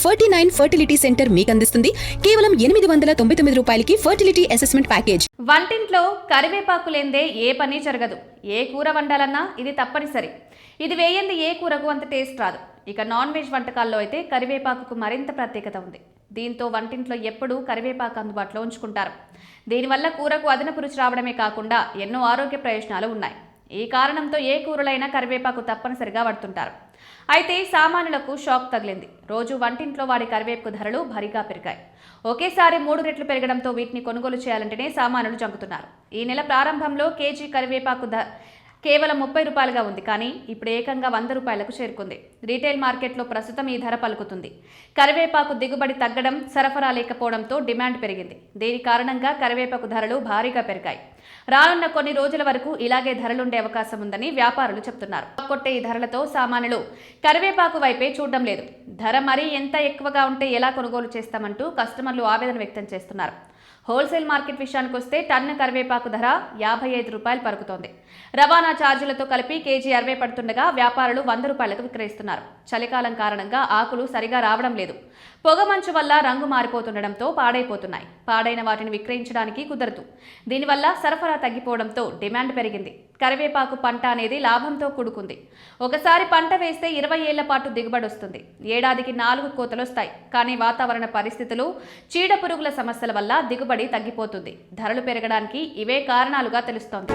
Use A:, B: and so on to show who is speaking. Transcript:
A: 49 fertility centre మీకు అందిస్తుంది కేవలం 899 రూపాయలకి ఫర్టిలిటీ అసెస్మెంట్ ప్యాకేజ్.
B: వంటింట్లో కరివేపాకు లేందే ఏ పని జరగదు. ఏ కూర వండాలన్నా ఇది తప్పనిసరి. ఇది వేయంది ఏ కూరకు అంత టేస్ట్ రాదు. ఇక నాన్ వెజ్ వంటకాల్లో అయితే కరివేపాకుకు మరింత ప్రత్యేకత ఉంది. దీంతో వంటింట్లో ఎప్పుడూ కరివేపాకు అందుబాటులో ఉంచుకుంటారు. దీనివల్ల కూరకు అదనపు రుచి రావడమే కాకుండా ఎన్నో ఆరోగ్య ప్రయోజనాలు ఉన్నాయి. ఈ కారణంతో ఏ కూరలైనా కరివేపాకు తప్పనిసరిగా వాడుతుంటారు. అయితే సామాన్యులకు షాక్ తగిలింది. రోజు వంటింట్లో వాడే కరివేపాకు ధరలు భారీగా పెరిగాయి. ఒకేసారి 3 రెట్లు పెరగడంతో వీటిని కొనుగోలు చేయాలంటేనే సామాన్యులు జంకుతున్నారు. ఈ నెల ప్రారంభంలో కేజీ కరివేపాకు కేవలం 30 రూపాయలుగా ఉంది. కానీ ఇప్పుడు ఏకంగా 100 రూపాయలకు చేరుకుంది. రీటైల్ మార్కెట్లో ప్రస్తుతం ఈ ధర పలుకుతుంది. కరివేపాకు దిగుబడి తగ్గడం, సరఫరా లేకపోవడంతో డిమాండ్ పెరిగింది. దీని కారణంగా కరివేపాకు ధరలు భారీగా పెరిగాయి. రానున్న కొన్ని రోజుల వరకు ఇలాగే ధరలుండే అవకాశం ఉందని వ్యాపారులు చెబుతున్నారు. కొట్టే ఈ ధరలతో సామాన్యులు కరివేపాకు వైపే చూడడం లేదు. ధర మరీ ఎంత ఎక్కువగా ఉంటే ఎలా కొనుగోలు చేస్తామంటూ కస్టమర్లు ఆవేదన వ్యక్తం చేస్తున్నారు. హోల్సేల్ మార్కెట్ విషయానికి వస్తే టన్ను కరివేపాకు ధర 55 రూపాయలు పలుకుతోంది. రవాణా ఛార్జీలతో కలిపి కేజీ 60 పడుతుండగా వ్యాపారులు 100 రూపాయలకు విక్రయిస్తున్నారు. చలికాలం కారణంగా ఆకులు సరిగా రావడం లేదు. పొగమంచు వల్ల రంగు మారిపోతుండడంతో పాడైపోతున్నాయి. పాడైన వాటిని విక్రయించడానికి కుదరదు. దీనివల్ల సరఫరా తగ్గిపోవడంతో డిమాండ్ పెరిగింది. కరివేపాకు పంట అనేది లాభంతో కూడుకుంది. ఒకసారి పంట వేస్తే 20 ఏళ్ల పాటు దిగుబడి వస్తుంది. ఏడాదికి 4 కోతలొస్తాయి. కానీ వాతావరణ పరిస్థితులు, చీడ పురుగుల సమస్యల వల్ల దిగుబడి తగ్గిపోతుంది. ధరలు పెరగడానికి ఇవే కారణాలుగా తెలుస్తోంది.